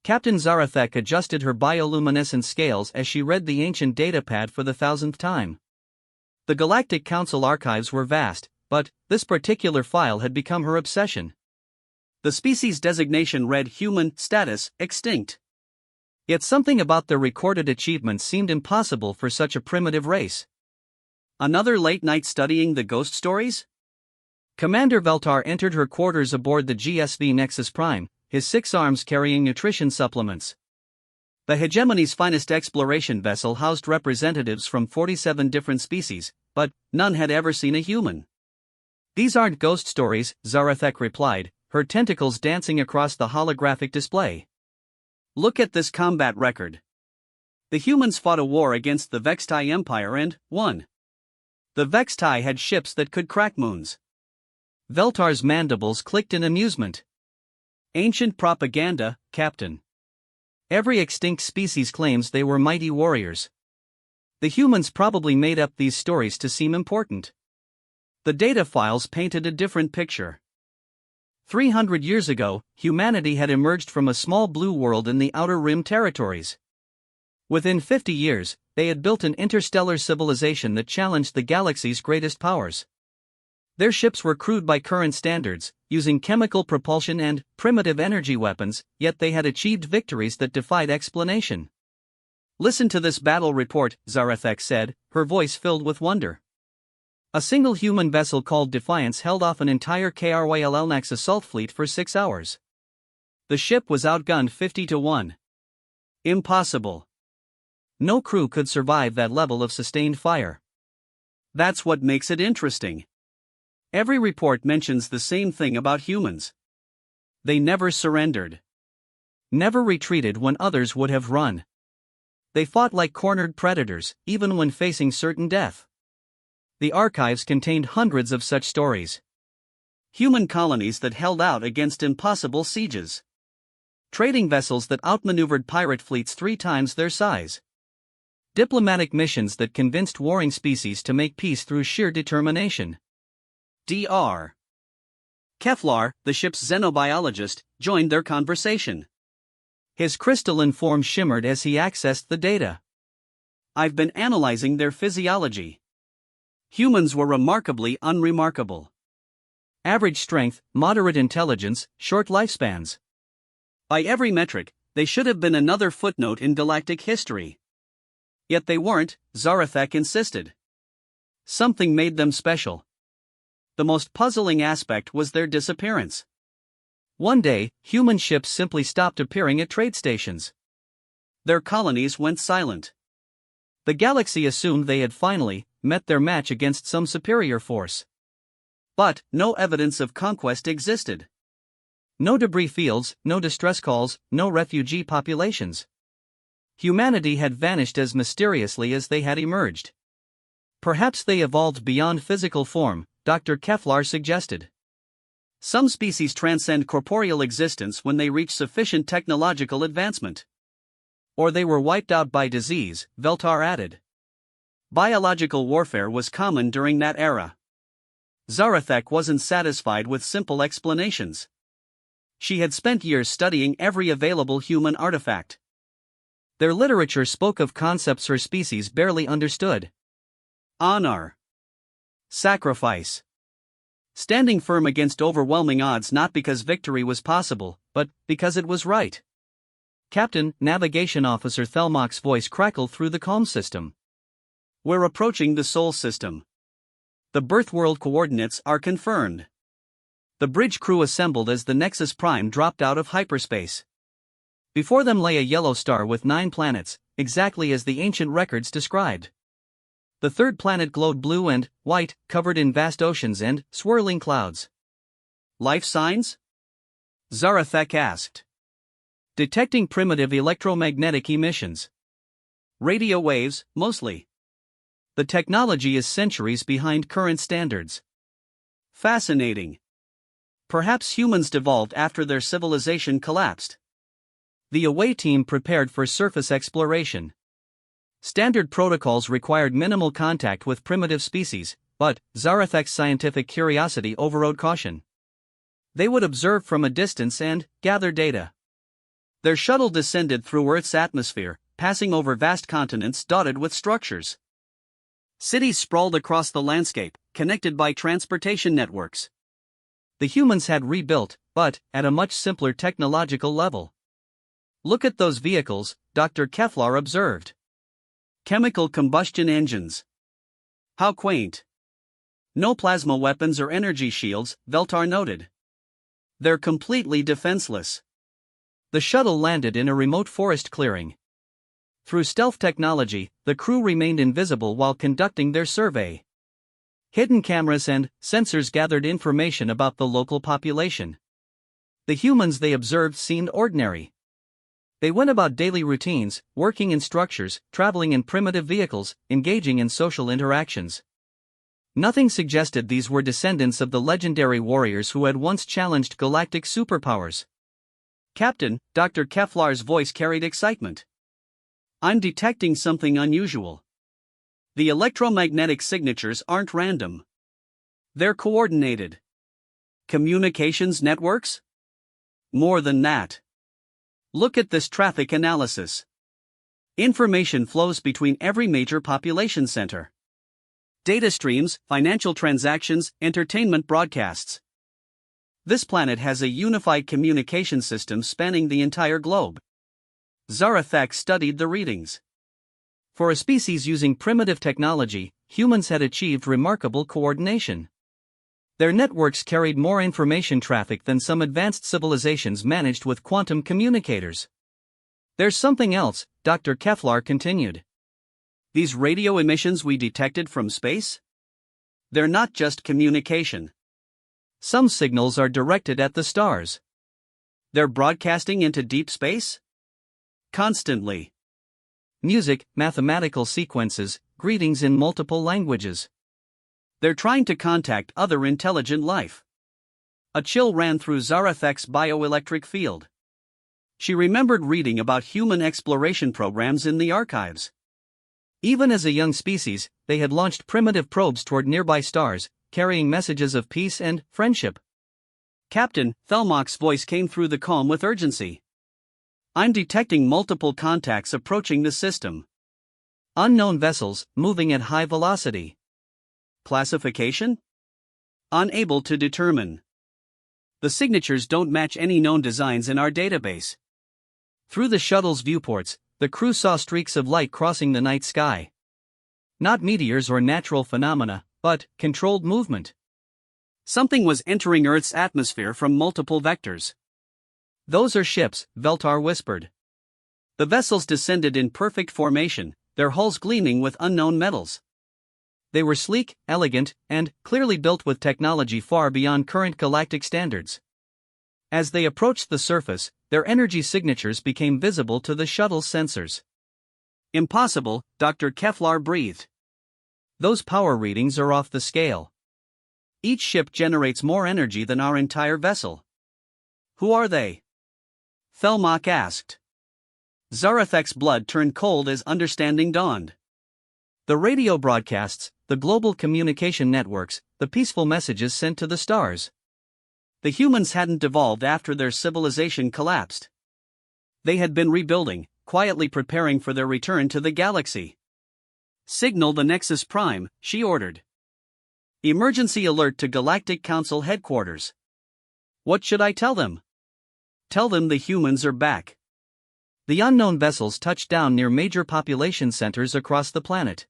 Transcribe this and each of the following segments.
Captain Zarathek adjusted her bioluminescent scales as she read the ancient datapad for the 1000th time. The Galactic Council archives were vast, but this particular file had become her obsession. The species designation read human, status, extinct. Yet something about their recorded achievements seemed impossible for such a primitive race. Another late night studying the ghost stories? Commander Veltar entered her quarters aboard the GSV Nexus Prime, his 6 arms carrying nutrition supplements. The hegemony's finest exploration vessel housed representatives from 47 different species, but none had ever seen a human. "These aren't ghost stories," Zarathek replied, her tentacles dancing across the holographic display. "Look at this combat record. The humans fought a war against the Vextai Empire and won. The Vextai had ships that could crack moons." Veltar's mandibles clicked in amusement. "Ancient propaganda, Captain. Every extinct species claims they were mighty warriors. The humans probably made up these stories to seem important." The data files painted a different picture. 300 years ago, humanity had emerged from a small blue world in the Outer Rim territories. Within 50 years, they had built an interstellar civilization that challenged the galaxy's greatest powers. Their ships were crewed by current standards, using chemical propulsion and primitive energy weapons, yet they had achieved victories that defied explanation. "Listen to this battle report," Zarathek said, her voice filled with wonder. "A single human vessel called Defiance held off an entire KRYLLNX assault fleet for 6 hours. The ship was outgunned 50-1. Impossible. No crew could survive that level of sustained fire. That's what makes it interesting. Every report mentions the same thing about humans. They never surrendered. Never retreated when others would have run. They fought like cornered predators, even when facing certain death." The archives contained hundreds of such stories. Human colonies that held out against impossible sieges. Trading vessels that outmaneuvered pirate fleets 3 times their size. Diplomatic missions that convinced warring species to make peace through sheer determination. Dr. Keflar, the ship's xenobiologist, joined their conversation. His crystalline form shimmered as he accessed the data. "I've been analyzing their physiology. Humans were remarkably unremarkable. Average strength, moderate intelligence, short lifespans. By every metric, they should have been another footnote in galactic history. Yet they weren't," Zarathek insisted. "Something made them special. The most puzzling aspect was their disappearance. One day, human ships simply stopped appearing at trade stations. Their colonies went silent. The galaxy assumed they had finally met their match against some superior force. But no evidence of conquest existed. No debris fields, no distress calls, no refugee populations. Humanity had vanished as mysteriously as they had emerged. Perhaps they evolved beyond physical form, Dr. Keflar suggested. Some species transcend corporeal existence when they reach sufficient technological advancement. Or they were wiped out by disease, Veltar added. Biological warfare was common during that era. Zarathek wasn't satisfied with simple explanations. She had spent years studying every available human artifact. Their literature spoke of concepts her species barely understood. Honor. Sacrifice. Standing firm against overwhelming odds not because victory was possible, but because it was right. Captain, Navigation Officer Thelmock's voice crackled through the calm system. "We're approaching the Sol system. The birth world coordinates are confirmed." The bridge crew assembled as the Nexus Prime dropped out of hyperspace. Before them lay a yellow star with 9 planets, exactly as the ancient records described. The third planet glowed blue and white, covered in vast oceans and swirling clouds. "Life signs?" Zarathek asked. "Detecting primitive electromagnetic emissions. Radio waves, mostly. The technology is centuries behind current standards." "Fascinating. Perhaps humans devolved after their civilization collapsed." The away team prepared for surface exploration. Standard protocols required minimal contact with primitive species, but Zarathek's scientific curiosity overrode caution. They would observe from a distance and gather data. Their shuttle descended through Earth's atmosphere, passing over vast continents dotted with structures. Cities sprawled across the landscape, connected by transportation networks. The humans had rebuilt, but at a much simpler technological level. "Look at those vehicles," Dr. Keflar observed. "Chemical combustion engines. How quaint. No plasma weapons or energy shields," Veltar noted. "They're completely defenseless." The shuttle landed in a remote forest clearing. Through stealth technology, the crew remained invisible while conducting their survey. Hidden cameras and sensors gathered information about the local population. The humans they observed seemed ordinary. They went about daily routines, working in structures, traveling in primitive vehicles, engaging in social interactions. Nothing suggested these were descendants of the legendary warriors who had once challenged galactic superpowers. "Captain," Dr. Keflar's voice carried excitement. "I'm detecting something unusual. The electromagnetic signatures aren't random. They're coordinated. Communications networks? More than that. Look at this traffic analysis. Information flows between every major population center. Data streams, financial transactions, entertainment broadcasts. This planet has a unified communication system spanning the entire globe." Zarathak studied the readings. For a species using primitive technology, humans had achieved remarkable coordination. Their networks carried more information traffic than some advanced civilizations managed with quantum communicators. "There's something else," Dr. Keflar continued. "These radio emissions we detected from space? They're not just communication. Some signals are directed at the stars. They're broadcasting into deep space? Constantly. Music, mathematical sequences, greetings in multiple languages. They're trying to contact other intelligent life." A chill ran through Zarathak's bioelectric field. She remembered reading about human exploration programs in the archives. Even as a young species, they had launched primitive probes toward nearby stars, carrying messages of peace and friendship. "Captain," Thelmach's voice came through the calm with urgency. "I'm detecting multiple contacts approaching the system. Unknown vessels, moving at high velocity. Classification? Unable to determine. The signatures don't match any known designs in our database." Through the shuttle's viewports, the crew saw streaks of light crossing the night sky. Not meteors or natural phenomena, but controlled movement. Something was entering Earth's atmosphere from multiple vectors. "Those are ships," Veltar whispered. The vessels descended in perfect formation, their hulls gleaming with unknown metals. They were sleek, elegant, and clearly built with technology far beyond current galactic standards. As they approached the surface, their energy signatures became visible to the shuttle's sensors. "Impossible," Dr. Keflar breathed. "Those power readings are off the scale. Each ship generates more energy than our entire vessel." "Who are they?" Thelmach asked. Zarathak's blood turned cold as understanding dawned. "The radio broadcasts, the global communication networks, the peaceful messages sent to the stars. The humans hadn't evolved after their civilization collapsed. They had been rebuilding, quietly preparing for their return to the galaxy." "Signal the Nexus Prime," she ordered. "Emergency alert to Galactic Council headquarters." "What should I tell them?" "Tell them the humans are back." The unknown vessels touched down near major population centers across the planet.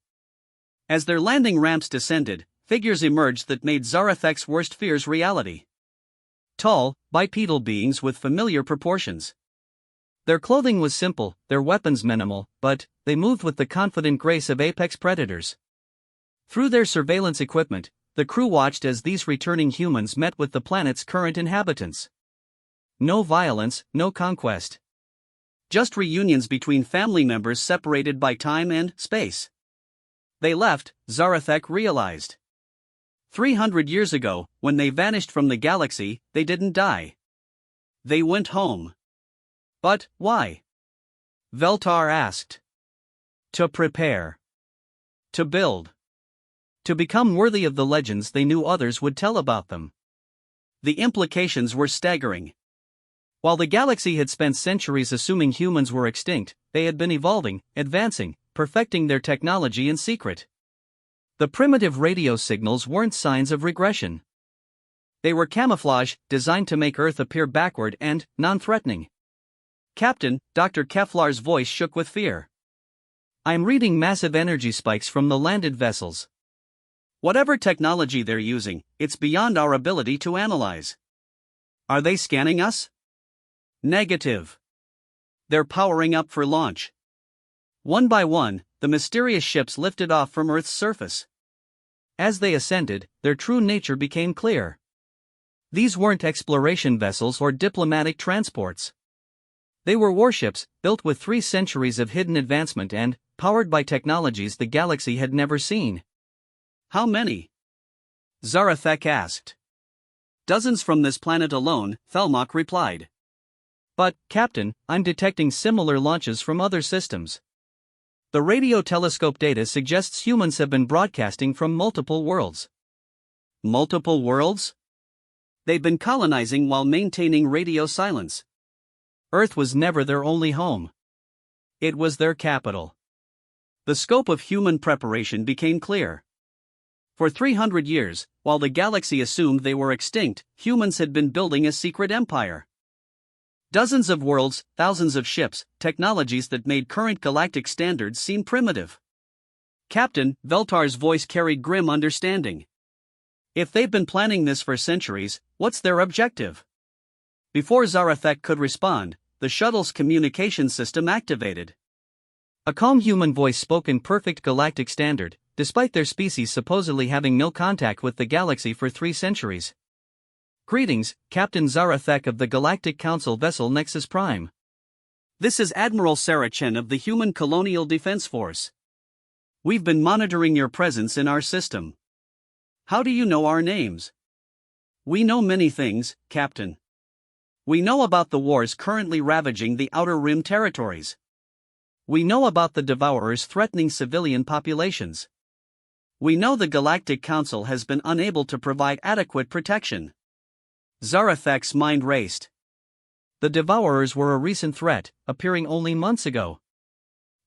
As their landing ramps descended, figures emerged that made Zarathak's worst fears reality. Tall, bipedal beings with familiar proportions. Their clothing was simple, their weapons minimal, but they moved with the confident grace of apex predators. Through their surveillance equipment, the crew watched as these returning humans met with the planet's current inhabitants. No violence, no conquest. Just reunions between family members separated by time and space. They left, Zarathak realized. 300 years ago, when they vanished from the galaxy, they didn't die. They went home. But why? Veltar asked. To prepare. To build. To become worthy of the legends they knew others would tell about them. The implications were staggering. While the galaxy had spent centuries assuming humans were extinct, they had been evolving, advancing, perfecting their technology in secret. The primitive radio signals weren't signs of regression. They were camouflage, designed to make Earth appear backward and non-threatening. Captain, Dr. Keflar's voice shook with fear. I'm reading massive energy spikes from the landed vessels. Whatever technology they're using, it's beyond our ability to analyze. Are they scanning us? Negative. They're powering up for launch. One by one, the mysterious ships lifted off from Earth's surface. As they ascended, their true nature became clear. These weren't exploration vessels or diplomatic transports. They were warships, built with 3 centuries of hidden advancement and powered by technologies the galaxy had never seen. How many? Zarathek asked. Dozens from this planet alone, Thelmach replied. But, Captain, I'm detecting similar launches from other systems. The radio telescope data suggests humans have been broadcasting from multiple worlds. Multiple worlds? They've been colonizing while maintaining radio silence. Earth was never their only home. It was their capital. The scope of human preparation became clear. For 300 years, while the galaxy assumed they were extinct, humans had been building a secret empire. Dozens of worlds, thousands of ships, technologies that made current galactic standards seem primitive. Captain, Veltar's voice carried grim understanding. If they've been planning this for centuries, what's their objective? Before Zarathek could respond, the shuttle's communication system activated. A calm human voice spoke in perfect galactic standard, despite their species supposedly having no contact with the galaxy for 3 centuries. Greetings, Captain Zarathek of the Galactic Council vessel Nexus Prime. This is Admiral Sarah Chen of the Human Colonial Defense Force. We've been monitoring your presence in our system. How do you know our names? We know many things, Captain. We know about the wars currently ravaging the Outer Rim territories. We know about the Devourers threatening civilian populations. We know the Galactic Council has been unable to provide adequate protection. Zarathek's mind raced. The Devourers were a recent threat, appearing only months ago.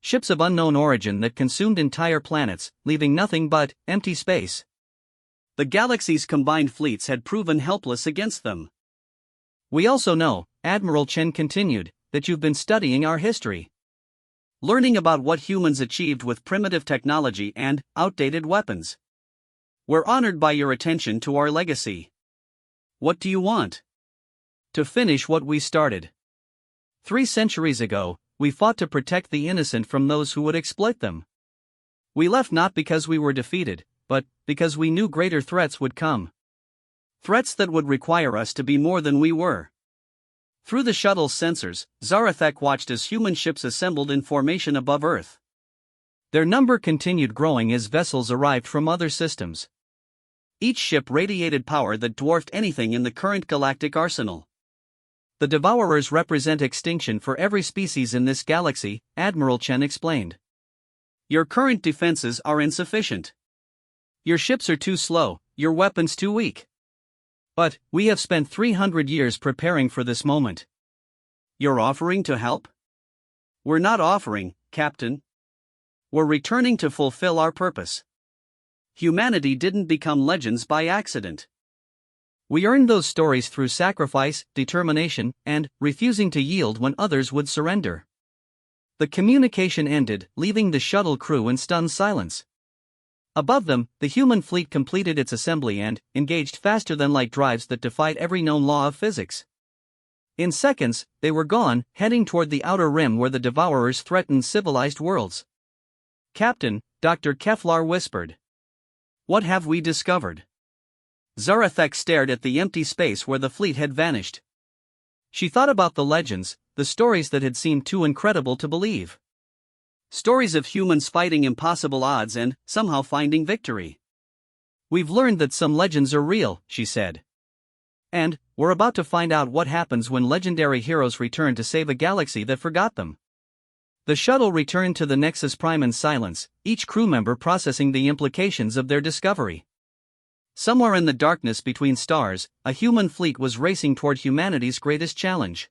Ships of unknown origin that consumed entire planets, leaving nothing but empty space. The galaxy's combined fleets had proven helpless against them. We also know, Admiral Chen continued, that you've been studying our history. Learning about what humans achieved with primitive technology and outdated weapons. We're honored by your attention to our legacy. What do you want? To finish what we started. 3 centuries ago, we fought to protect the innocent from those who would exploit them. We left not because we were defeated, but because we knew greater threats would come. Threats that would require us to be more than we were. Through the shuttle's sensors, Zarathek watched as human ships assembled in formation above Earth. Their number continued growing as vessels arrived from other systems. Each ship radiated power that dwarfed anything in the current galactic arsenal. The Devourers represent extinction for every species in this galaxy, Admiral Chen explained. Your current defenses are insufficient. Your ships are too slow, your weapons too weak. But we have spent 300 years preparing for this moment. You're offering to help? We're not offering, Captain. We're returning to fulfill our purpose. Humanity didn't become legends by accident. We earned those stories through sacrifice, determination, and refusing to yield when others would surrender. The communication ended, leaving the shuttle crew in stunned silence. Above them, the human fleet completed its assembly and engaged faster than light drives that defied every known law of physics. In seconds, they were gone, heading toward the Outer Rim where the Devourers threatened civilized worlds. Captain, Dr. Keflar whispered. What have we discovered? Zarathek stared at the empty space where the fleet had vanished. She thought about the legends, the stories that had seemed too incredible to believe. Stories of humans fighting impossible odds and somehow finding victory. We've learned that some legends are real, she said. And we're about to find out what happens when legendary heroes return to save a galaxy that forgot them. The shuttle returned to the Nexus Prime in silence, each crew member processing the implications of their discovery. Somewhere in the darkness between stars, a human fleet was racing toward humanity's greatest challenge.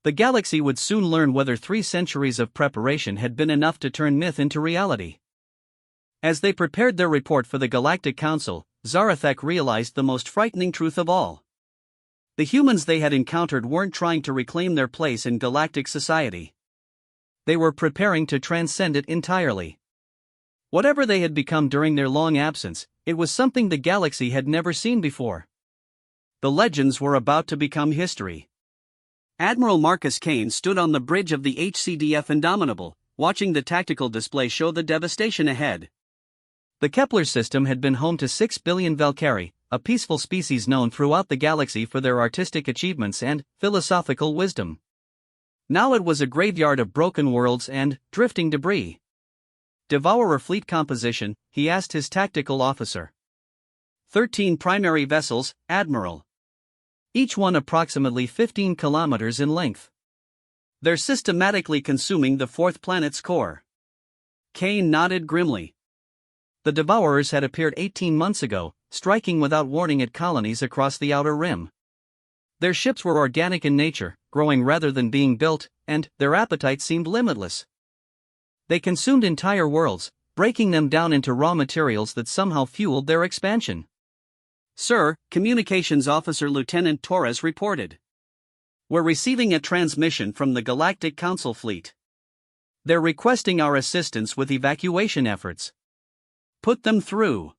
The galaxy would soon learn whether 3 centuries of preparation had been enough to turn myth into reality. As they prepared their report for the Galactic Council, Zarathek realized the most frightening truth of all. The humans they had encountered weren't trying to reclaim their place in galactic society. They were preparing to transcend it entirely. Whatever they had become during their long absence, it was something the galaxy had never seen before. The legends were about to become history. Admiral Marcus Kane stood on the bridge of the HCDF Indomitable, watching the tactical display show the devastation ahead. The Kepler system had been home to 6 billion Valkyrie, a peaceful species known throughout the galaxy for their artistic achievements and philosophical wisdom. Now it was a graveyard of broken worlds and drifting debris. Devourer fleet composition, he asked his tactical officer. 13 primary vessels, Admiral. Each one approximately 15 kilometers in length. They're systematically consuming the 4th planet's core. Kane nodded grimly. The Devourers had appeared 18 months ago, striking without warning at colonies across the outer rim. Their ships were organic in nature, growing rather than being built, and their appetite seemed limitless. They consumed entire worlds, breaking them down into raw materials that somehow fueled their expansion. Sir, Communications Officer Lieutenant Torres reported. We're receiving a transmission from the Galactic Council fleet. They're requesting our assistance with evacuation efforts. Put them through.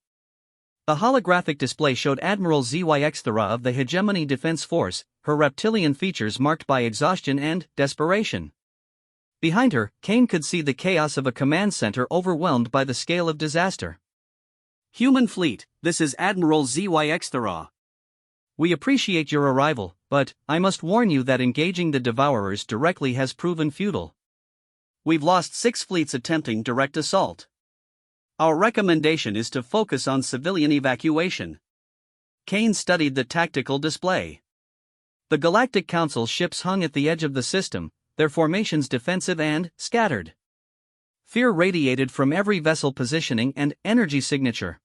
The holographic display showed Admiral ZYX Thera of the Hegemony Defense Force, her reptilian features marked by exhaustion and desperation. Behind her, Kane could see the chaos of a command center overwhelmed by the scale of disaster. Human fleet, this is Admiral ZYX Thera. We appreciate your arrival, but I must warn you that engaging the Devourers directly has proven futile. We've lost 6 fleets attempting direct assault. Our recommendation is to focus on civilian evacuation. Kane studied the tactical display. The Galactic Council ships hung at the edge of the system, their formations defensive and scattered. Fear radiated from every vessel positioning and energy signature.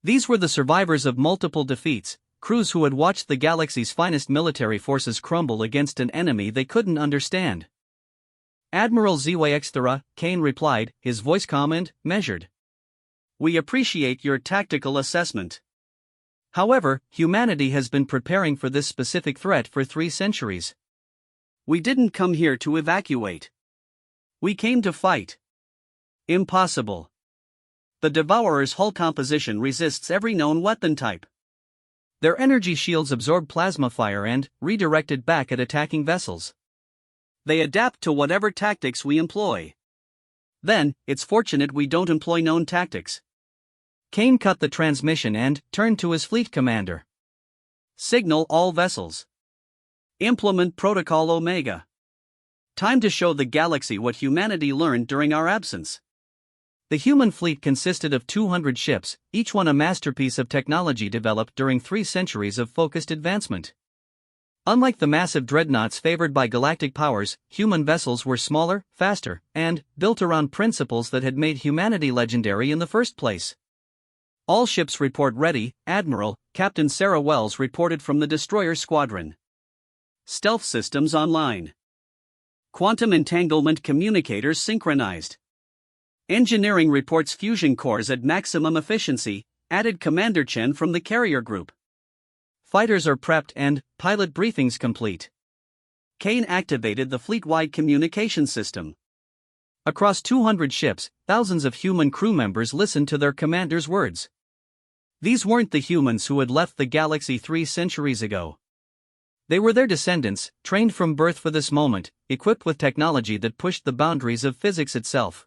These were the survivors of multiple defeats, crews who had watched the galaxy's finest military forces crumble against an enemy they couldn't understand. Admiral ZYX Thera, Kane replied, his voice calm and measured. We appreciate your tactical assessment. However, humanity has been preparing for this specific threat for 3 centuries. We didn't come here to evacuate. We came to fight. Impossible. The Devourer's hull composition resists every known weapon type. Their energy shields absorb plasma fire and redirect it back at attacking vessels. They adapt to whatever tactics we employ. Then, it's fortunate we don't employ known tactics. Kane cut the transmission and turned to his fleet commander. Signal all vessels. Implement Protocol Omega. Time to show the galaxy what humanity learned during our absence. The human fleet consisted of 200 ships, each one a masterpiece of technology developed during 3 centuries of focused advancement. Unlike the massive dreadnoughts favored by galactic powers, human vessels were smaller, faster, and built around principles that had made humanity legendary in the first place. All ships report ready, Admiral. Captain Sarah Wells reported from the destroyer squadron. Stealth systems online. Quantum entanglement communicators synchronized. Engineering reports fusion cores at maximum efficiency, added Commander Chen from the carrier group. Fighters are prepped and pilot briefings complete. Kane activated the fleet-wide communication system. Across 200 ships, thousands of human crew members listened to their commander's words. These weren't the humans who had left the galaxy 3 centuries ago. They were their descendants, trained from birth for this moment, equipped with technology that pushed the boundaries of physics itself.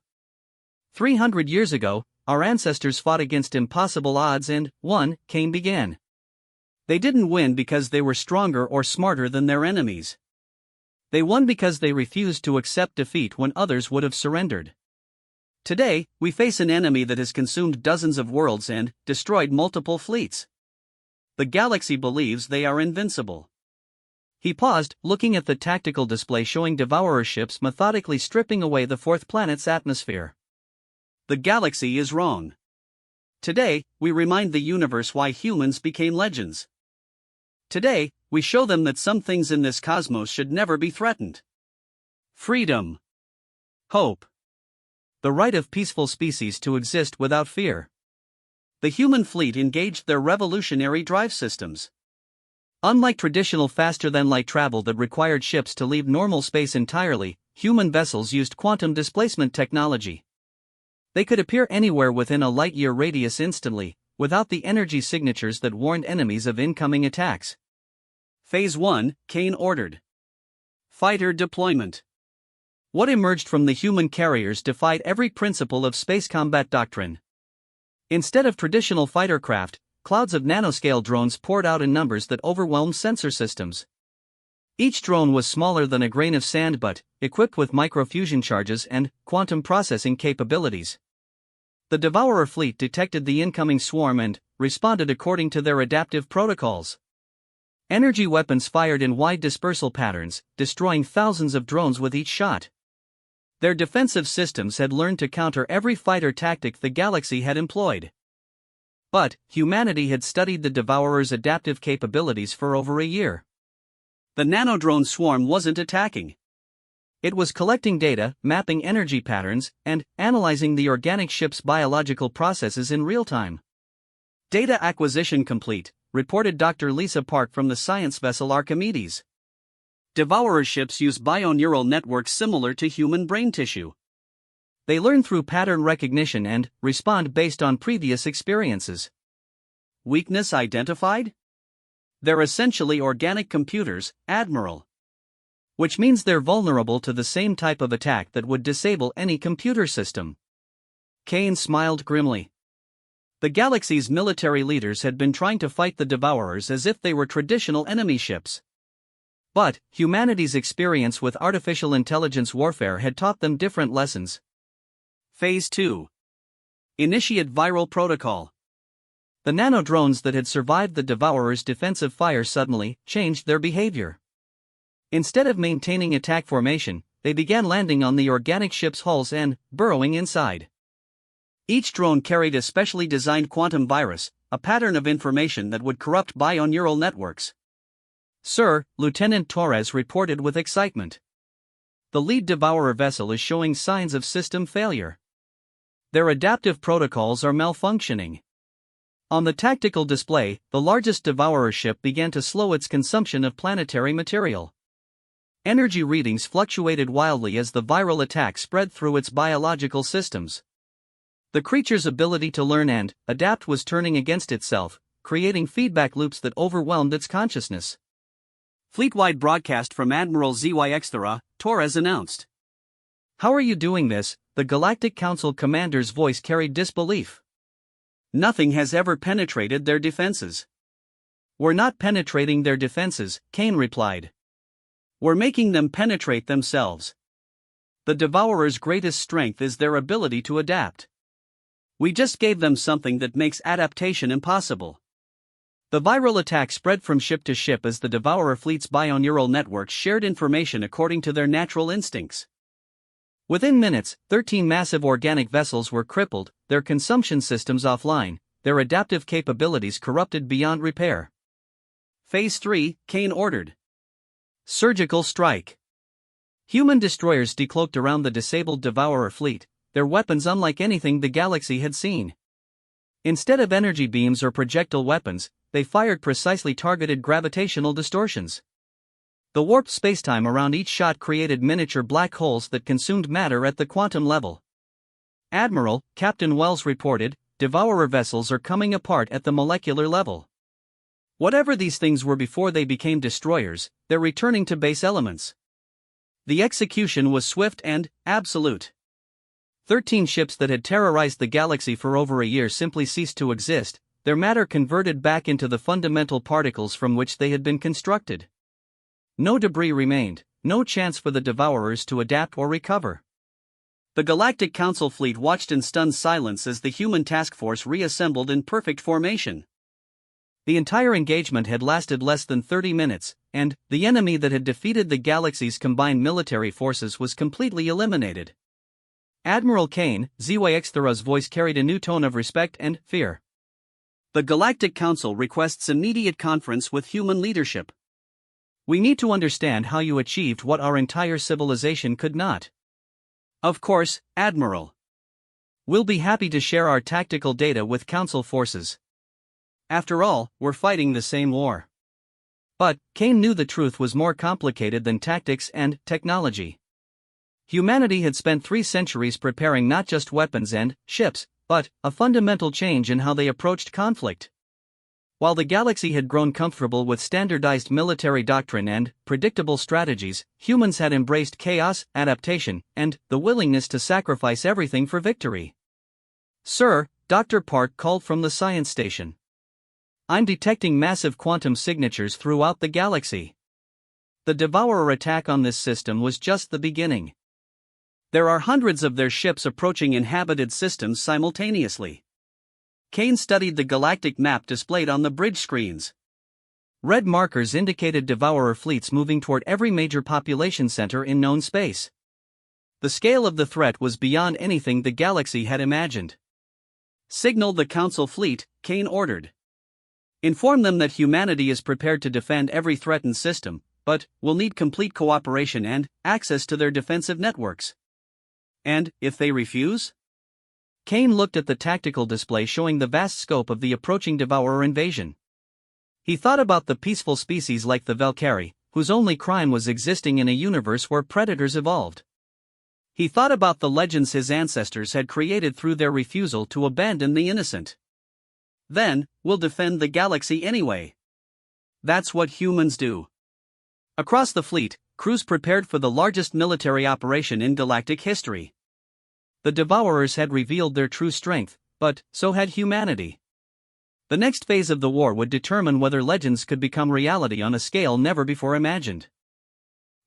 300 years ago, our ancestors fought against impossible odds and won. Kane began. They didn't win because they were stronger or smarter than their enemies. They won because they refused to accept defeat when others would have surrendered. Today, we face an enemy that has consumed dozens of worlds and destroyed multiple fleets. The galaxy believes they are invincible. He paused, looking at the tactical display showing Devourer ships methodically stripping away the 4th planet's atmosphere. The galaxy is wrong. Today, we remind the universe why humans became legends. Today, we show them that some things in this cosmos should never be threatened. Freedom. Hope. The right of peaceful species to exist without fear. The human fleet engaged their revolutionary drive systems. Unlike traditional faster-than-light travel that required ships to leave normal space entirely, human vessels used quantum displacement technology. They could appear anywhere within a light-year radius instantly, without the energy signatures that warned enemies of incoming attacks. Phase 1, Kane ordered. Fighter deployment. What emerged from the human carriers defied every principle of space combat doctrine. Instead of traditional fighter craft, clouds of nanoscale drones poured out in numbers that overwhelmed sensor systems. Each drone was smaller than a grain of sand but equipped with microfusion charges and quantum processing capabilities. The Devourer fleet detected the incoming swarm and responded according to their adaptive protocols. Energy weapons fired in wide dispersal patterns, destroying thousands of drones with each shot. Their defensive systems had learned to counter every fighter tactic the galaxy had employed. But humanity had studied the Devourer's adaptive capabilities for over a year. The nanodrone swarm wasn't attacking. It was collecting data, mapping energy patterns, and analyzing the organic ship's biological processes in real time. Data acquisition complete, reported Dr. Lisa Park from the science vessel Archimedes. Devourer ships use bioneural networks similar to human brain tissue. They learn through pattern recognition and respond based on previous experiences. Weakness identified? They're essentially organic computers, Admiral. Which means they're vulnerable to the same type of attack that would disable any computer system. Kane smiled grimly. The galaxy's military leaders had been trying to fight the Devourers as if they were traditional enemy ships. But humanity's experience with artificial intelligence warfare had taught them different lessons. Phase 2. Initiate viral protocol. The nanodrones that had survived the Devourer's defensive fire suddenly changed their behavior. Instead of maintaining attack formation, they began landing on the organic ship's hulls and burrowing inside. Each drone carried a specially designed quantum virus, a pattern of information that would corrupt bioneural networks. Sir, Lieutenant Torres reported with excitement. The lead Devourer vessel is showing signs of system failure. Their adaptive protocols are malfunctioning. On the tactical display, the largest Devourer ship began to slow its consumption of planetary material. Energy readings fluctuated wildly as the viral attack spread through its biological systems. The creature's ability to learn and adapt was turning against itself, creating feedback loops that overwhelmed its consciousness. Fleet-wide broadcast from Admiral ZYX Torres announced. How are you doing this? The Galactic Council commander's voice carried disbelief. Nothing has ever penetrated their defenses. We're not penetrating their defenses, Kane replied. We're making them penetrate themselves. The Devourer's greatest strength is their ability to adapt. We just gave them something that makes adaptation impossible. The viral attack spread from ship to ship as the Devourer fleet's bioneural networks shared information according to their natural instincts. Within minutes, 13 massive organic vessels were crippled, their consumption systems offline, their adaptive capabilities corrupted beyond repair. Phase 3, Kane ordered. Surgical strike. Human destroyers decloaked around the disabled Devourer fleet, their weapons unlike anything the galaxy had seen. Instead of energy beams or projectile weapons, they fired precisely targeted gravitational distortions. The warped spacetime around each shot created miniature black holes that consumed matter at the quantum level. Admiral, Captain Wells reported, Devourer vessels are coming apart at the molecular level. Whatever these things were before they became destroyers, they're returning to base elements. The execution was swift and absolute. 13 ships that had terrorized the galaxy for over a year simply ceased to exist, their matter converted back into the fundamental particles from which they had been constructed. No debris remained, no chance for the Devourers to adapt or recover. The Galactic Council fleet watched in stunned silence as the human task force reassembled in perfect formation. The entire engagement had lasted less than 30 minutes, and the enemy that had defeated the galaxy's combined military forces was completely eliminated. Admiral Kane, ZYX voice carried a new tone of respect and fear. The Galactic Council requests immediate conference with human leadership. We need to understand how you achieved what our entire civilization could not. Of course, Admiral. We'll be happy to share our tactical data with Council forces. After all, we're fighting the same war. But Kane knew the truth was more complicated than tactics and technology. Humanity had spent 3 centuries preparing not just weapons and ships, but a fundamental change in how they approached conflict. While the galaxy had grown comfortable with standardized military doctrine and predictable strategies, humans had embraced chaos, adaptation, and the willingness to sacrifice everything for victory. "Sir," Dr. Park called from the science station. "I'm detecting massive quantum signatures throughout the galaxy." The Devourer attack on this system was just the beginning. There are hundreds of their ships approaching inhabited systems simultaneously. Kane studied the galactic map displayed on the bridge screens. Red markers indicated Devourer fleets moving toward every major population center in known space. The scale of the threat was beyond anything the galaxy had imagined. "Signal the Council fleet," Kane ordered. "Inform them that humanity is prepared to defend every threatened system, but will need complete cooperation and access to their defensive networks." "And if they refuse?" Kane looked at the tactical display showing the vast scope of the approaching Devourer invasion. He thought about the peaceful species like the Valkyrie, whose only crime was existing in a universe where predators evolved. He thought about the legends his ancestors had created through their refusal to abandon the innocent. "Then, we'll defend the galaxy anyway. That's what humans do." Across the fleet, crews prepared for the largest military operation in galactic history. The Devourers had revealed their true strength, but so had humanity. The next phase of the war would determine whether legends could become reality on a scale never before imagined.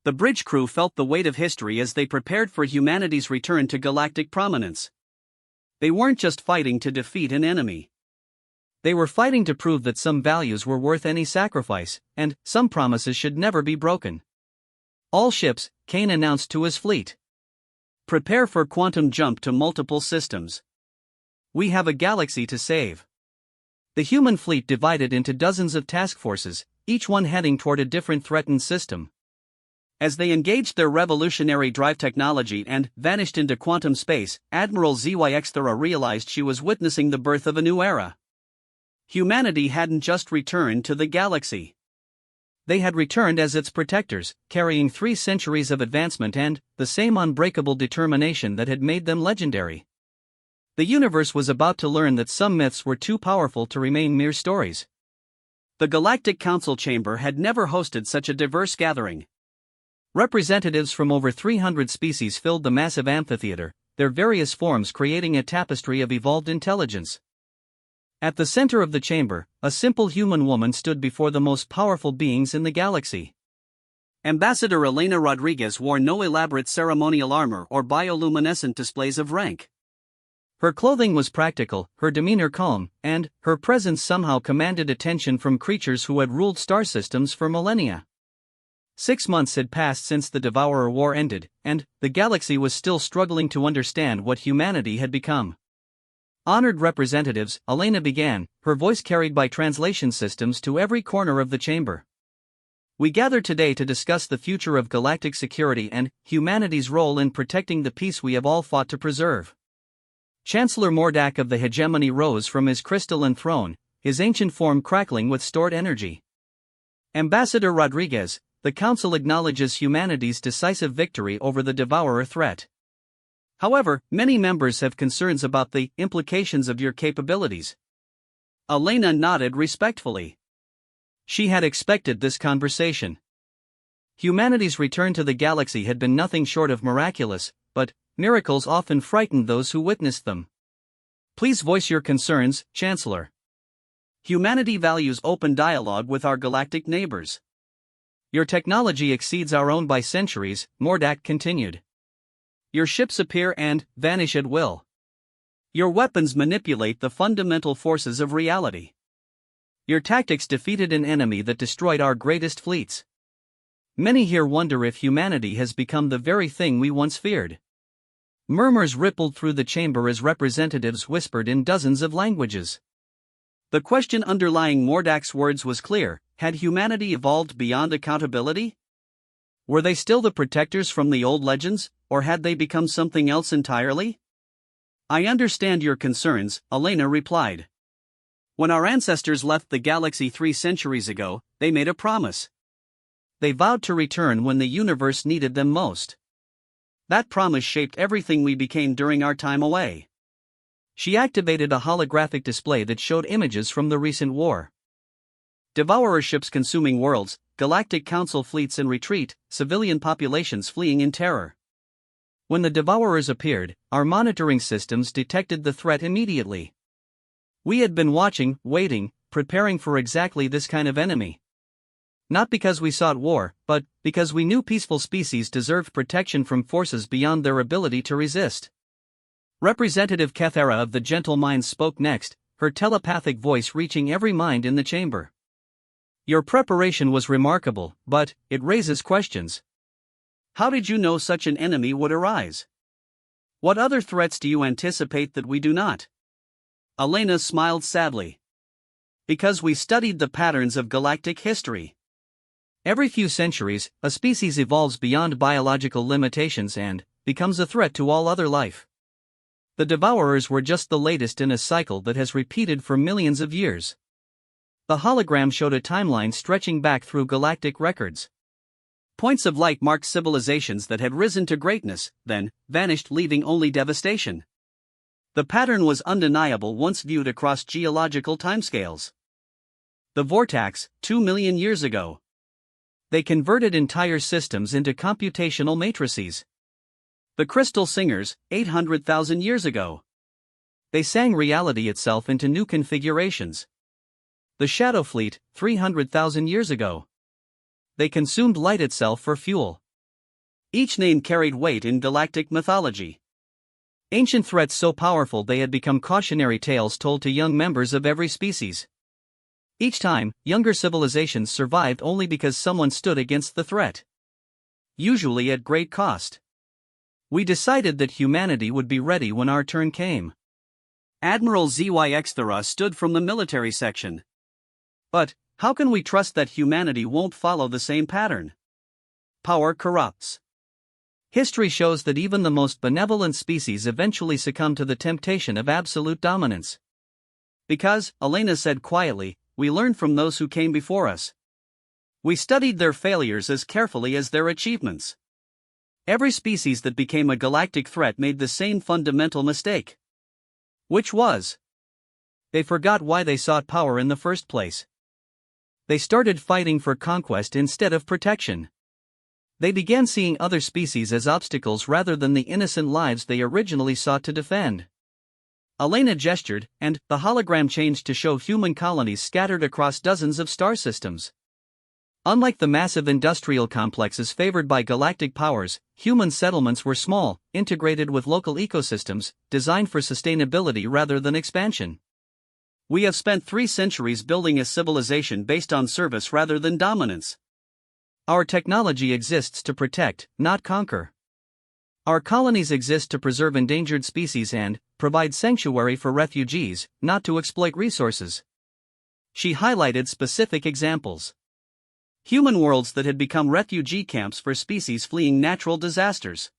The bridge crew felt the weight of history as they prepared for humanity's return to galactic prominence. They weren't just fighting to defeat an enemy. They were fighting to prove that some values were worth any sacrifice, and some promises should never be broken. "All ships," Kane announced to his fleet. "Prepare for quantum jump to multiple systems. We have a galaxy to save." The human fleet divided into dozens of task forces, each one heading toward a different threatened system. As they engaged their revolutionary drive technology and vanished into quantum space, Admiral ZYX Thera realized she was witnessing the birth of a new era. Humanity hadn't just returned to the galaxy. They had returned as its protectors, carrying 3 centuries of advancement and the same unbreakable determination that had made them legendary. The universe was about to learn that some myths were too powerful to remain mere stories. The Galactic Council chamber had never hosted such a diverse gathering. Representatives from over 300 species filled the massive amphitheater, their various forms creating a tapestry of evolved intelligence. At the center of the chamber, a simple human woman stood before the most powerful beings in the galaxy. Ambassador Elena Rodriguez wore no elaborate ceremonial armor or bioluminescent displays of rank. Her clothing was practical, her demeanor calm, and her presence somehow commanded attention from creatures who had ruled star systems for millennia. 6 months had passed since the Devourer War ended, and the galaxy was still struggling to understand what humanity had become. "Honored representatives," Elena began, her voice carried by translation systems to every corner of the chamber. "We gather today to discuss the future of galactic security and humanity's role in protecting the peace we have all fought to preserve." Chancellor Mordak of the Hegemony rose from his crystalline throne, his ancient form crackling with stored energy. "Ambassador Rodriguez, the Council acknowledges humanity's decisive victory over the Devourer threat. However, many members have concerns about the implications of your capabilities." Elena nodded respectfully. She had expected this conversation. Humanity's return to the galaxy had been nothing short of miraculous, but miracles often frightened those who witnessed them. "Please voice your concerns, Chancellor. Humanity values open dialogue with our galactic neighbors. Your technology exceeds our own by centuries," Mordak continued. "Your ships appear and vanish at will. Your weapons manipulate the fundamental forces of reality. Your tactics defeated an enemy that destroyed our greatest fleets. Many here wonder if humanity has become the very thing we once feared." Murmurs rippled through the chamber as representatives whispered in dozens of languages. The question underlying Mordak's words was clear: had humanity evolved beyond accountability? Were they still the protectors from the old legends, or had they become something else entirely? I understand your concerns, Elena replied. When our ancestors left the galaxy 3 centuries ago, they made a promise. They vowed to return when the universe needed them most. That promise shaped everything we became during our time away. She activated a holographic display that showed images from the recent war. Devourer ships consuming worlds, galactic council fleets in retreat, civilian populations fleeing in terror. When the Devourers appeared, our monitoring systems detected the threat immediately. We had been watching, waiting, preparing for exactly this kind of enemy. Not because we sought war, but because we knew peaceful species deserved protection from forces beyond their ability to resist. Representative Kethera of the Gentle Minds spoke next, her telepathic voice reaching every mind in the chamber. Your preparation was remarkable, but it raises questions. How did you know such an enemy would arise? What other threats do you anticipate that we do not? Elena smiled sadly. Because we studied the patterns of galactic history. Every few centuries, a species evolves beyond biological limitations and becomes a threat to all other life. The Devourers were just the latest in a cycle that has repeated for millions of years. The hologram showed a timeline stretching back through galactic records. Points of light marked civilizations that had risen to greatness, then vanished, leaving only devastation. The pattern was undeniable once viewed across geological timescales. The Vortex, 2 million years ago. They converted entire systems into computational matrices. The Crystal Singers, 800,000 years ago. They sang reality itself into new configurations. The Shadow Fleet, 300,000 years ago. They consumed light itself for fuel. Each name carried weight in galactic mythology. Ancient threats so powerful they had become cautionary tales told to young members of every species. Each time, younger civilizations survived only because someone stood against the threat. Usually at great cost. We decided that humanity would be ready when our turn came. Admiral Zyxthera stood from the military section. But how can we trust that humanity won't follow the same pattern? Power corrupts. History shows that even the most benevolent species eventually succumb to the temptation of absolute dominance. Because, Elena said quietly, we learned from those who came before us. We studied their failures as carefully as their achievements. Every species that became a galactic threat made the same fundamental mistake. Which was? They forgot why they sought power in the first place. They started fighting for conquest instead of protection. They began seeing other species as obstacles rather than the innocent lives they originally sought to defend. Elena gestured, and the hologram changed to show human colonies scattered across dozens of star systems. Unlike the massive industrial complexes favored by galactic powers, human settlements were small, integrated with local ecosystems, designed for sustainability rather than expansion. We have spent 3 centuries building a civilization based on service rather than dominance. Our technology exists to protect, not conquer. Our colonies exist to preserve endangered species and provide sanctuary for refugees, not to exploit resources. She highlighted specific examples. Human worlds that had become refugee camps for species fleeing natural disasters.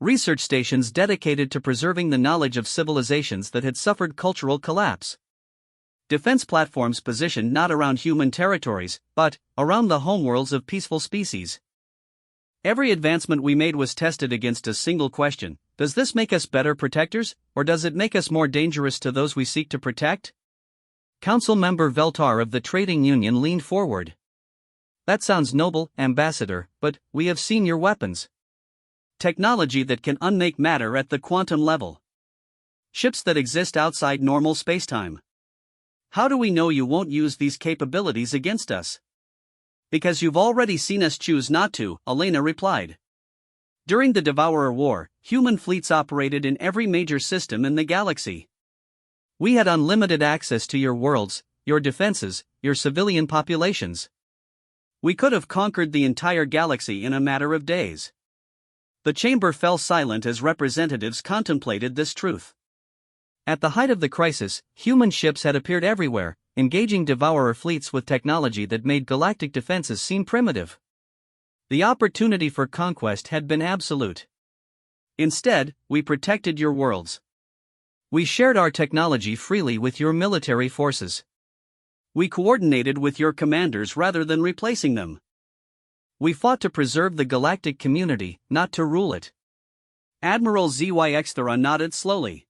Research stations dedicated to preserving the knowledge of civilizations that had suffered cultural collapse. Defense platforms positioned not around human territories, but around the homeworlds of peaceful species. Every advancement we made was tested against a single question: does this make us better protectors, or does it make us more dangerous to those we seek to protect? Council member Veltar of the Trading Union leaned forward. That sounds noble, Ambassador, but we have seen your weapons. Technology that can unmake matter at the quantum level. Ships that exist outside normal spacetime. How do we know you won't use these capabilities against us? Because you've already seen us choose not to, Elena replied. During the Devourer War, human fleets operated in every major system in the galaxy. We had unlimited access to your worlds, your defenses, your civilian populations. We could have conquered the entire galaxy in a matter of days. The chamber fell silent as representatives contemplated this truth. At the height of the crisis, human ships had appeared everywhere, engaging devourer fleets with technology that made galactic defenses seem primitive. The opportunity for conquest had been absolute. Instead, we protected your worlds. We shared our technology freely with your military forces. We coordinated with your commanders rather than replacing them. We fought to preserve the galactic community, not to rule it. Admiral Zyxthera nodded slowly.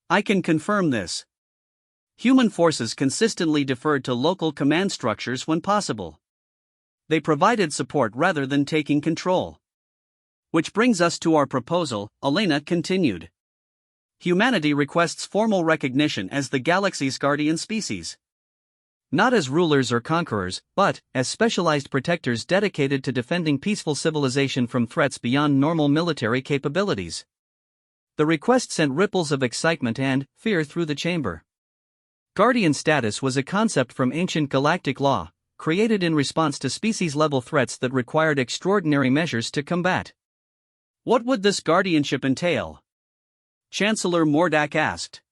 I can confirm this. Human forces consistently deferred to local command structures when possible. They provided support rather than taking control. Which brings us to our proposal, Elena continued. Humanity requests formal recognition as the galaxy's guardian species. Not as rulers or conquerors, but as specialized protectors dedicated to defending peaceful civilization from threats beyond normal military capabilities. The request sent ripples of excitement and fear through the chamber. Guardian status was a concept from ancient galactic law, created in response to species-level threats that required extraordinary measures to combat. What would this guardianship entail? Chancellor Mordak asked.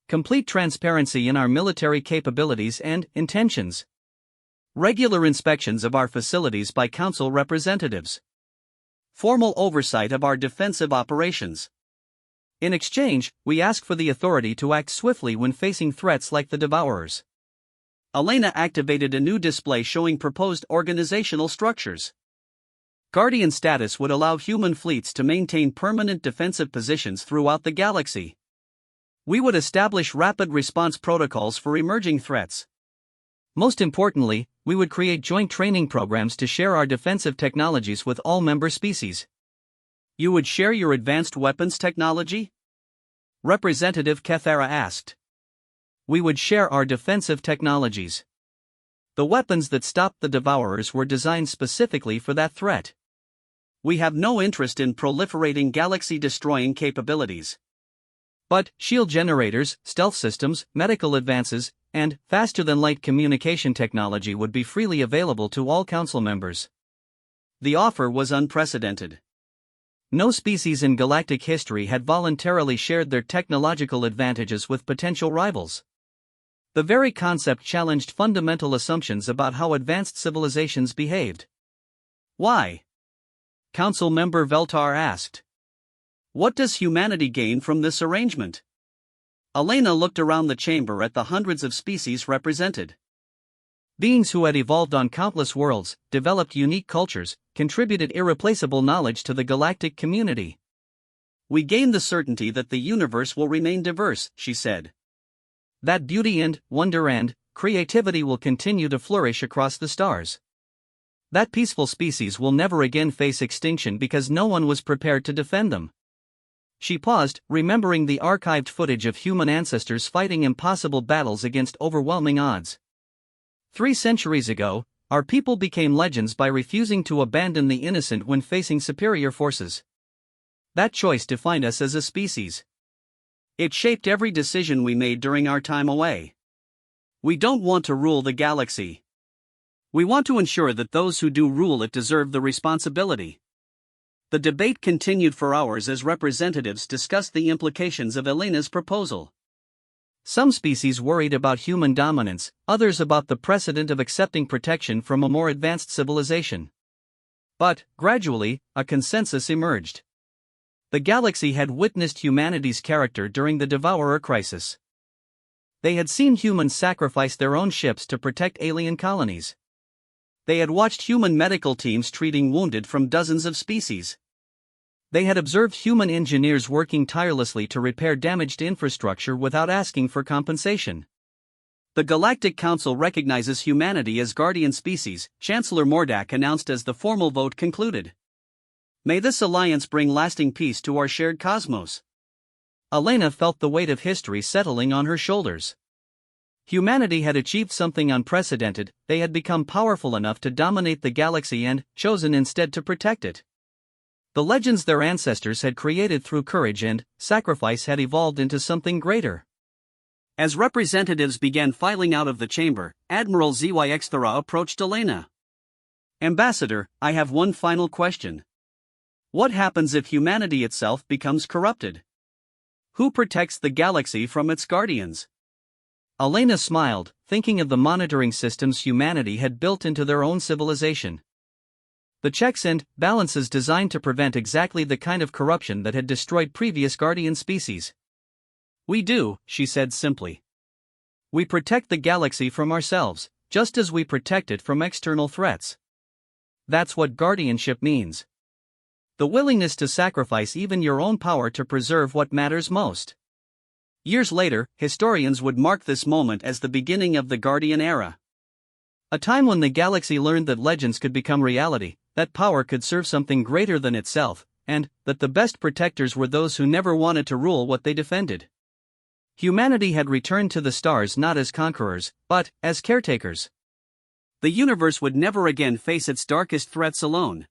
Complete transparency in our military capabilities and intentions. Regular inspections of our facilities by council representatives. Formal oversight of our defensive operations. In exchange, we ask for the authority to act swiftly when facing threats like the Devourers. Elena activated a new display showing proposed organizational structures. Guardian status would allow human fleets to maintain permanent defensive positions throughout the galaxy. We would establish rapid response protocols for emerging threats. Most importantly, we would create joint training programs to share our defensive technologies with all member species. You would share your advanced weapons technology? Representative Kethera asked. We would share our defensive technologies. The weapons that stopped the Devourers were designed specifically for that threat. We have no interest in proliferating galaxy-destroying capabilities. But shield generators, stealth systems, medical advances, and faster-than-light communication technology would be freely available to all council members. The offer was unprecedented. No species in galactic history had voluntarily shared their technological advantages with potential rivals. The very concept challenged fundamental assumptions about how advanced civilizations behaved. Why? Council member Veltar asked. What does humanity gain from this arrangement? Elena looked around the chamber at the hundreds of species represented. Beings who had evolved on countless worlds, developed unique cultures, contributed irreplaceable knowledge to the galactic community. We gain the certainty that the universe will remain diverse, she said. That beauty and wonder and creativity will continue to flourish across the stars. That peaceful species will never again face extinction because no one was prepared to defend them. She paused, remembering the archived footage of human ancestors fighting impossible battles against overwhelming odds. 3 centuries ago, our people became legends by refusing to abandon the innocent when facing superior forces. That choice defined us as a species. It shaped every decision we made during our time away. We don't want to rule the galaxy. We want to ensure that those who do rule it deserve the responsibility. The debate continued for hours as representatives discussed the implications of Elena's proposal. Some species worried about human dominance, others about the precedent of accepting protection from a more advanced civilization. But, gradually, a consensus emerged. The galaxy had witnessed humanity's character during the Devourer crisis. They had seen humans sacrifice their own ships to protect alien colonies. They had watched human medical teams treating wounded from dozens of species. They had observed human engineers working tirelessly to repair damaged infrastructure without asking for compensation. The Galactic Council recognizes humanity as guardian species, Chancellor Mordak announced as the formal vote concluded. May this alliance bring lasting peace to our shared cosmos. Elena felt the weight of history settling on her shoulders. Humanity had achieved something unprecedented, they had become powerful enough to dominate the galaxy and chosen instead to protect it. The legends their ancestors had created through courage and sacrifice had evolved into something greater. As representatives began filing out of the chamber, Admiral Zyxthera approached Elena. Ambassador, I have one final question. What happens if humanity itself becomes corrupted? Who protects the galaxy from its guardians? Elena smiled, thinking of the monitoring systems humanity had built into their own civilization. The checks and balances designed to prevent exactly the kind of corruption that had destroyed previous guardian species. We do, she said simply. We protect the galaxy from ourselves, just as we protect it from external threats. That's what guardianship means. The willingness to sacrifice even your own power to preserve what matters most. Years later, historians would mark this moment as the beginning of the Guardian Era. A time when the galaxy learned that legends could become reality, that power could serve something greater than itself, and that the best protectors were those who never wanted to rule what they defended. Humanity had returned to the stars not as conquerors, but as caretakers. The universe would never again face its darkest threats alone.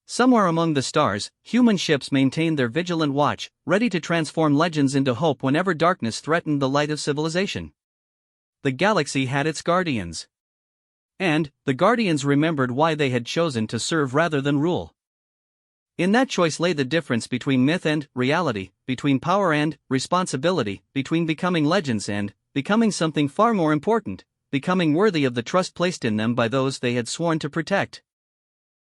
Somewhere among the stars, human ships maintained their vigilant watch, ready to transform legends into hope whenever darkness threatened the light of civilization. The galaxy had its guardians. And the guardians remembered why they had chosen to serve rather than rule. In that choice lay the difference between myth and reality, between power and responsibility, between becoming legends and becoming something far more important, becoming worthy of the trust placed in them by those they had sworn to protect.